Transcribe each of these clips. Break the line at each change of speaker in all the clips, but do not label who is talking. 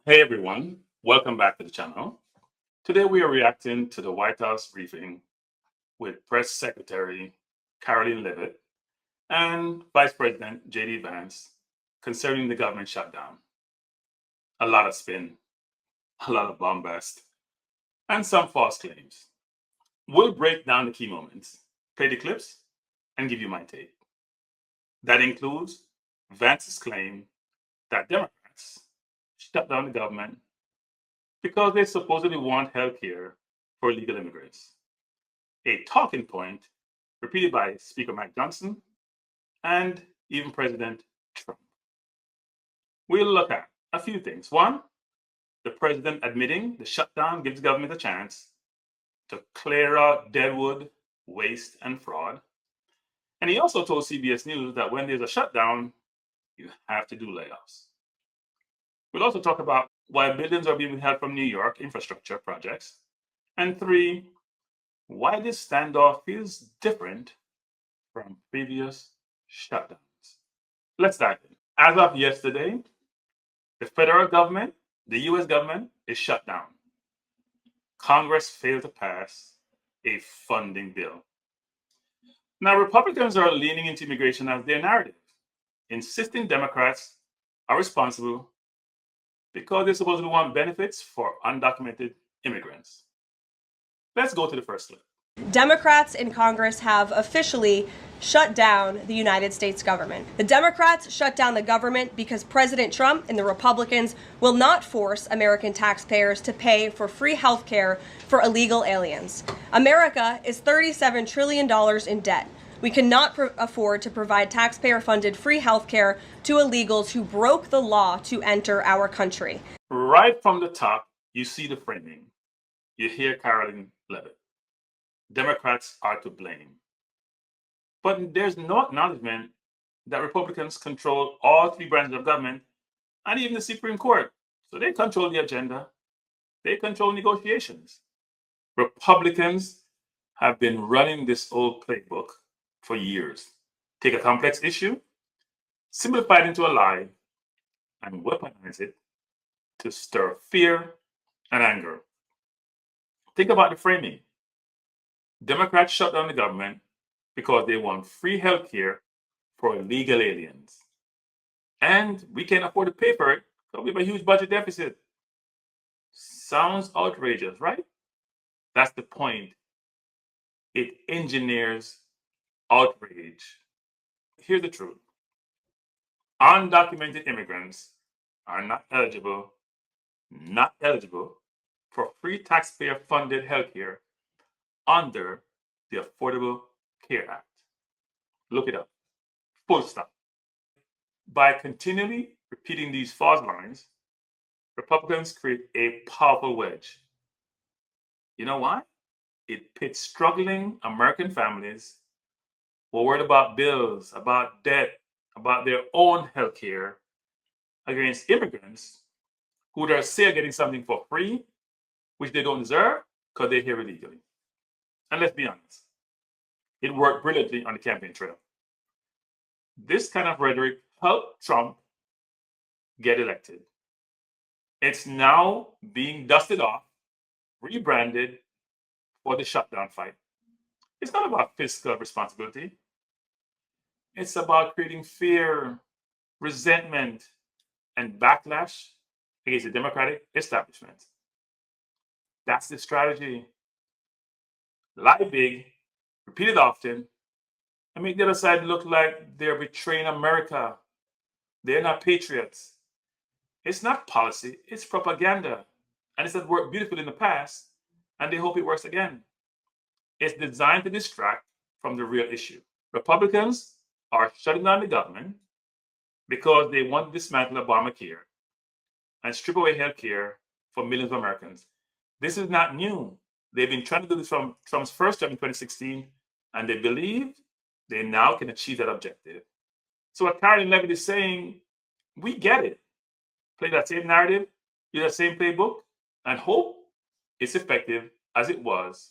Hey everyone, welcome back to the channel. Today we are reacting to the White House briefing with Press Secretary Karoline Leavitt and Vice President J.D. Vance concerning the government shutdown. A lot of spin, a lot of bombast, and some false claims. We'll break down the key moments, play the clips, and give you my take. That includes Vance's claim that Democrats shut down the government because they supposedly want health care for illegal immigrants. A talking point repeated by Speaker Mike Johnson and even President Trump. We'll look at a few things. One, the president admitting the shutdown gives government a chance to clear out deadwood, waste, and fraud. And he also told CBS News that when there's a shutdown, you have to do layoffs. We'll also talk about why billions are being withheld from New York infrastructure projects. And three, why this standoff is different from previous shutdowns. Let's dive in. As of yesterday, the federal government, the US government, is shut down. Congress failed to pass a funding bill. Now, Republicans are leaning into immigration as their narrative, insisting Democrats are responsible because they supposedly want benefits for undocumented immigrants. Let's go to the first clip.
Democrats in Congress have officially shut down the United States government. The Democrats shut down the government because President Trump and the Republicans will not force American taxpayers to pay for free health care for illegal aliens. America is $37 trillion in debt. We cannot afford to provide taxpayer-funded free health care to illegals who broke the law to enter our country.
Right from the top, you see the framing. You hear Karoline Leavitt. Democrats are to blame. But there's no acknowledgement that Republicans control all three branches of government and even the Supreme Court. So they control the agenda. They control negotiations. Republicans have been running this old playbook for years. Take a complex issue, simplify it into a lie, and weaponize it to stir fear and anger. Think about the framing. Democrats shut down the government because they want free health care for illegal aliens. And we can't afford to pay for it because we have a huge budget deficit. Sounds outrageous, right? That's the point. It engineers outrage. Here's the truth. Undocumented immigrants are not eligible for free taxpayer-funded health care under the Affordable Care Act. Look it up. Full stop. By continually repeating these false lines, Republicans create a powerful wedge. You know why? It pits struggling American families who are worried about bills, about debt, about their own health care against immigrants who they say are getting something for free, which they don't deserve because they're here illegally. And let's be honest, it worked brilliantly on the campaign trail. This kind of rhetoric helped Trump get elected. It's now being dusted off, rebranded for the shutdown fight. It's not about fiscal responsibility. It's about creating fear, resentment, and backlash against the Democratic establishment. That's the strategy. Lie big, repeat it often, and make the other side look like they're betraying America. They're not patriots. It's not policy, it's propaganda. And it's worked beautifully in the past, and they hope it works again. It's designed to distract from the real issue. Republicans are shutting down the government because they want to dismantle Obamacare and strip away health care for millions of Americans. This is not new. They've been trying to do this from Trump's first term in 2016, and they believe they now can achieve that objective. So what Karoline Leavitt is saying, we get it. Play that same narrative, use that same playbook, and hope it's effective as it was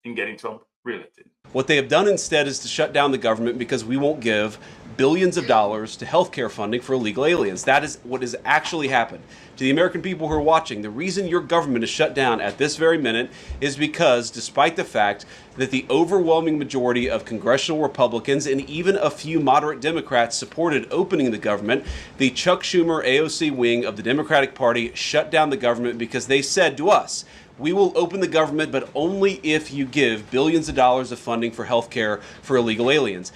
in getting Trump reelected.
What they have done instead is to shut down the government because we won't give billions of dollars to healthcare funding for illegal aliens. That is what has actually happened. To the American people who are watching, the reason your government is shut down at this very minute is because, despite the fact that the overwhelming majority of congressional Republicans and even a few moderate Democrats supported opening the government, the Chuck Schumer AOC wing of the Democratic Party shut down the government because they said to us, we will open the government, but only if you give billions of dollars of funding for health care for illegal aliens.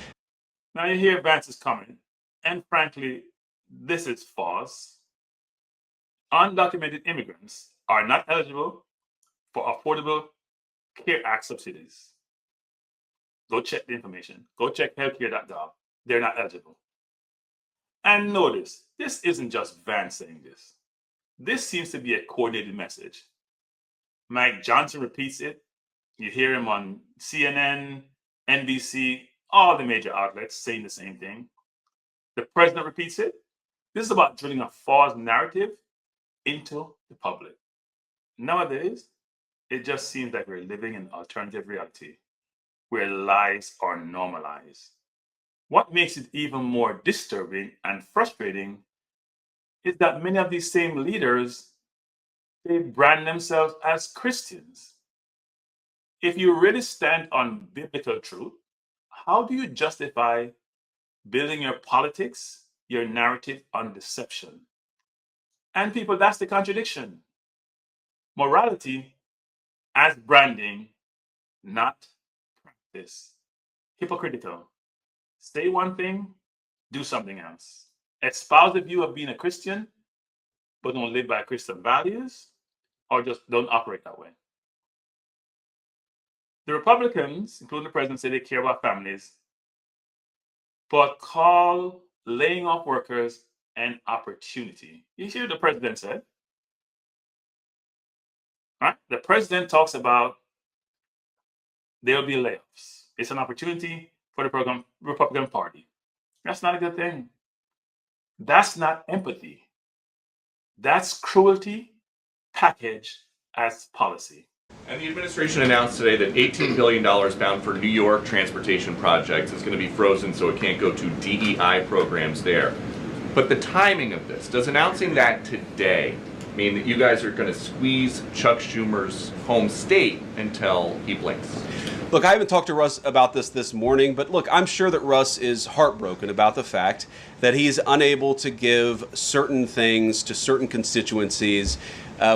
Now you hear Vance's comment, and frankly, this is false. Undocumented immigrants are not eligible for Affordable Care Act subsidies. Go check the information. Go check healthcare.gov. They're not eligible. And notice, this isn't just Vance saying this. This seems to be a coordinated message. Mike Johnson repeats it. You hear him on CNN, NBC, all the major outlets saying the same thing. The president repeats it. This is about drilling a false narrative into the public. Nowadays, it just seems like we're living in an alternative reality where lies are normalized. What makes it even more disturbing and frustrating is that many of these same leaders, they brand themselves as Christians. If you really stand on biblical truth, how do you justify building your politics, your narrative on deception? And people, that's the contradiction. Morality as branding, not practice. Hypocritical. Say one thing, do something else. Espouse the view of being a Christian, but don't live by Christian values, or just don't operate that way. The Republicans, including the president, say they care about families, but call laying off workers an opportunity. You hear what the president said? Right? The president talks about there will be layoffs. It's an opportunity for the Republican Party. That's not a good thing. That's not empathy. That's cruelty packaged as policy.
And the administration announced today that $18 billion bound for New York transportation projects is going to be frozen so it can't go to DEI programs there. But the timing of this, does announcing that today mean that you guys are going to squeeze Chuck Schumer's home state until he blinks?
Look, I haven't talked to Russ about this morning, but look, I'm sure that Russ is heartbroken about the fact that he's unable to give certain things to certain constituencies.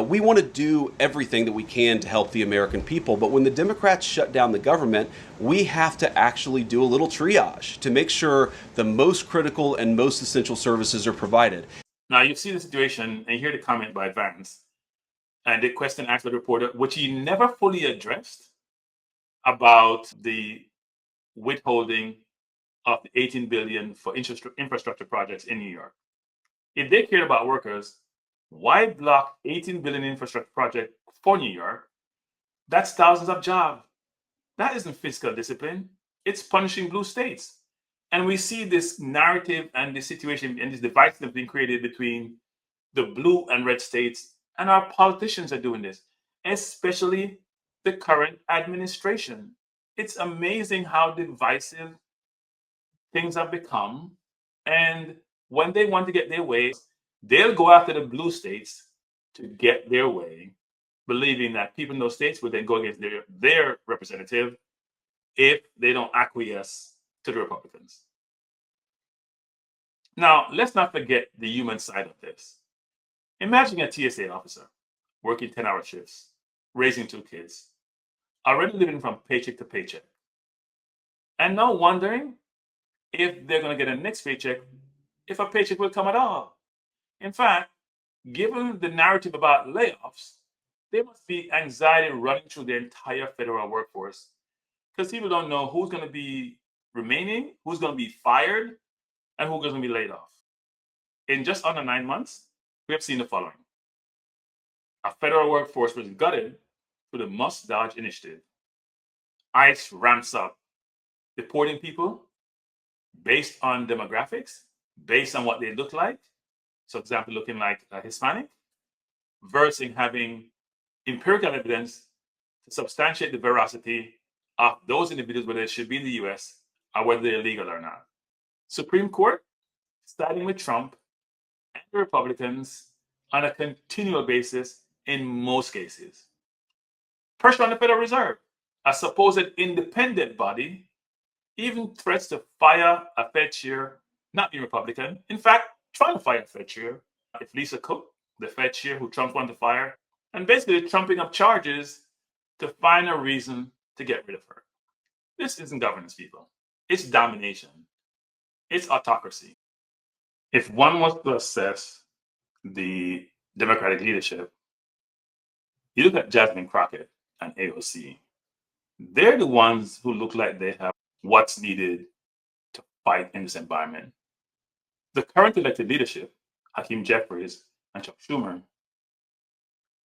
We want to do everything that we can to help the American people, but when the Democrats shut down the government, we have to actually do a little triage to make sure the most critical and most essential services are provided.
Now, you see the situation and you hear the comment by Vance and the question asked by the reporter, which he never fully addressed, about the withholding of the $18 billion for infrastructure projects in New York. If they cared about workers, why block $18 billion infrastructure project for New York? That's thousands of jobs. That isn't fiscal discipline. It's punishing blue states. And we see this narrative and this situation and this device that's been created between the blue and red states, and our politicians are doing this, especially the current administration. It's amazing how divisive things have become. And when they want to get their way, they'll go after the blue states to get their way, believing that people in those states would then go against their representative if they don't acquiesce to the Republicans. Now, let's not forget the human side of this. Imagine a TSA officer working 10-hour shifts, raising 2 kids, already living from paycheck to paycheck, and now wondering if they're going to get a next paycheck, if a paycheck will come at all. In fact, given the narrative about layoffs, there must be anxiety running through the entire federal workforce because people don't know who's going to be remaining, who's going to be fired, and who's going to be laid off. In just under 9 months, we have seen the following. A federal workforce was gutted through the Must Dodge initiative. ICE ramps up deporting people based on demographics, based on what they look like. So, for example, looking like a Hispanic, versus having empirical evidence to substantiate the veracity of those individuals, whether they should be in the US or whether they're legal or not. Supreme Court siding with Trump and the Republicans on a continual basis in most cases. Pressure on the Federal Reserve, a supposed independent body, even threats to fire a Fed chair, not being Republican. In fact, trying to fire a Fed chair. If Lisa Cook, the Fed chair who Trump wanted to fire, and basically trumping up charges to find a reason to get rid of her. This isn't governance, people. It's domination. It's autocracy. If one was to assess the Democratic leadership, you look at Jasmine Crockett and AOC. They're the ones who look like they have what's needed to fight in this environment. The current elected leadership, Hakeem Jeffries and Chuck Schumer,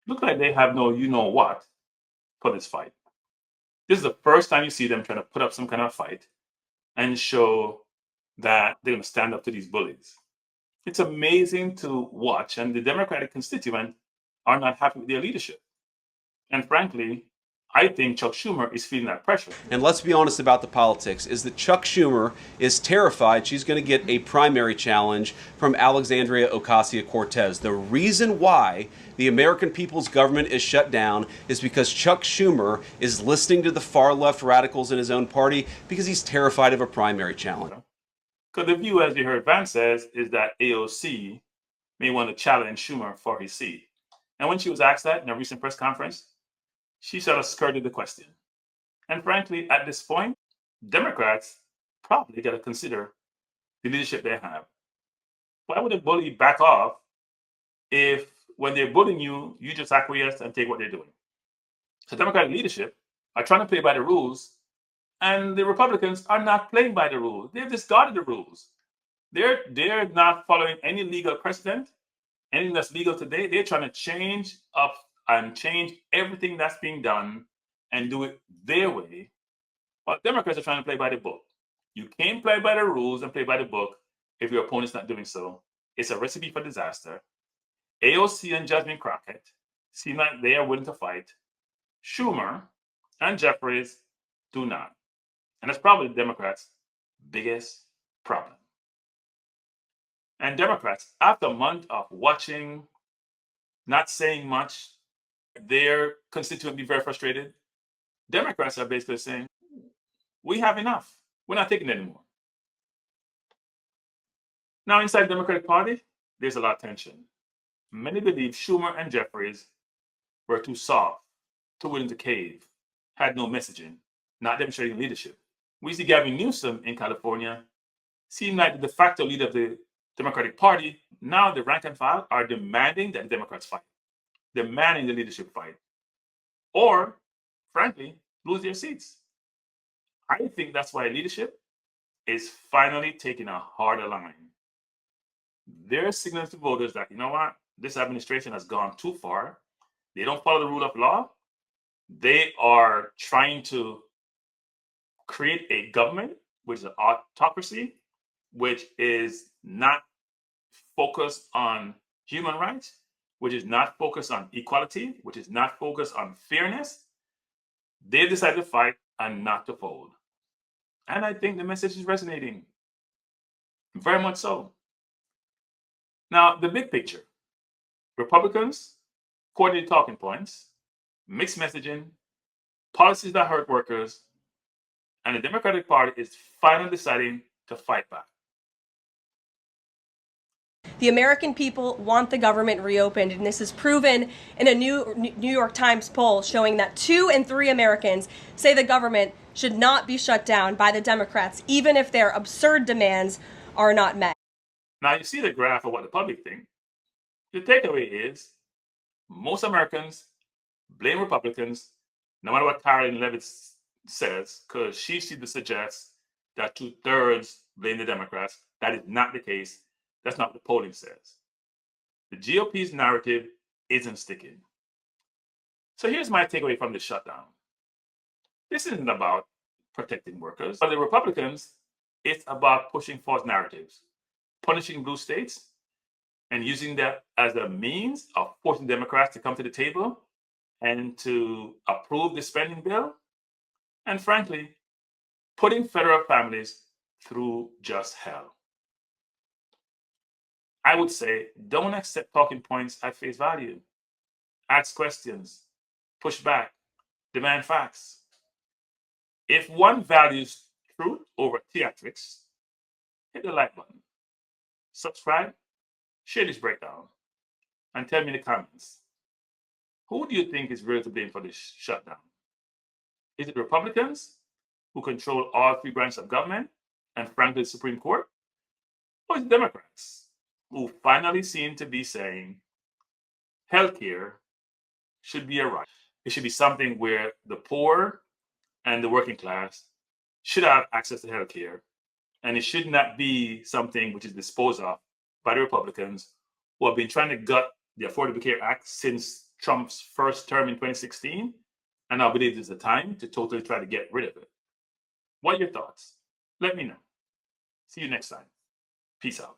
look like they have no you-know-what for this fight. This is the first time you see them trying to put up some kind of fight and show that they're going to stand up to these bullies. It's amazing to watch, and the Democratic constituents are not happy with their leadership. And frankly, I think Chuck Schumer is feeling that pressure.
And let's be honest about the politics, is that Chuck Schumer is terrified she's going to get a primary challenge from Alexandria Ocasio-Cortez. The reason why the American people's government is shut down is because Chuck Schumer is listening to the far-left radicals in his own party because he's terrified of a primary challenge.
Because the view, as you heard Vance says, is that AOC may want to challenge Schumer for his seat. And when she was asked that in a recent press conference, she sort of skirted the question. And frankly, at this point, Democrats probably got to consider the leadership they have. Why would a bully back off if when they're bullying you, you just acquiesce and take what they're doing? So Democratic leadership are trying to play by the rules, and the Republicans are not playing by the rules. They've discarded the rules. They're not following any legal precedent, anything that's legal today. They're trying to change up and change everything that's being done and do it their way. But Democrats are trying to play by the book. You can't play by the rules and play by the book if your opponent's not doing so. It's a recipe for disaster. AOC and Jasmine Crockett seem like they are willing to fight. Schumer and Jeffries do not. And that's probably the Democrats' biggest problem. And Democrats, after a month of watching, not saying much, their constituents be very frustrated. Democrats are basically saying, we have enough. We're not taking it anymore. Now, inside the Democratic Party, there's a lot of tension. Many believe Schumer and Jeffries were too soft, too willing to cave, had no messaging, not demonstrating leadership. We see Gavin Newsom in California seem like the de facto leader of the Democratic Party. Now the rank and file are demanding that the Democrats fight, demanding the leadership fight, or, frankly, lose their seats. I think that's why leadership is finally taking a harder line. They're signaling to voters that, you know what, this administration has gone too far. They don't follow the rule of law. They are trying to create a government which is an autocracy, which is not focused on human rights, which is not focused on equality, which is not focused on fairness. They decided to fight and not to fold. And I think the message is resonating. Very much so. Now, the big picture. Republicans, coordinated talking points, mixed messaging, policies that hurt workers, and the Democratic Party is finally deciding to fight back.
The American people want the government reopened, and this is proven in a new New York Times poll showing that 2 in 3 Americans say the government should not be shut down by the Democrats, even if their absurd demands are not met.
Now, you see the graph of what the public think. The takeaway is most Americans blame Republicans, no matter what Karoline Leavitt says, because she seems to suggest that 2/3 blame the Democrats. That is not the case. That's not what the polling says. The GOP's narrative isn't sticking. So here's my takeaway from the shutdown. This isn't about protecting workers. For the Republicans, it's about pushing false narratives, punishing blue states, and using that as a means of forcing Democrats to come to the table and to approve the spending bill. And frankly, putting federal families through just hell. I would say don't accept talking points at face value. Ask questions, push back, demand facts. If one values truth over theatrics, hit the like button, subscribe, share this breakdown, and tell me in the comments, who do you think is really to blame for this shutdown? Is it Republicans, who control all three branches of government, and frankly the Supreme Court? Or is it Democrats, who finally seem to be saying healthcare should be a right? It should be something where the poor and the working class should have access to healthcare, and it should not be something which is disposed of by the Republicans, who have been trying to gut the Affordable Care Act since Trump's first term in 2016, and I believe it's the time to totally try to get rid of it. What are your thoughts? Let me know. See you next time. Peace out.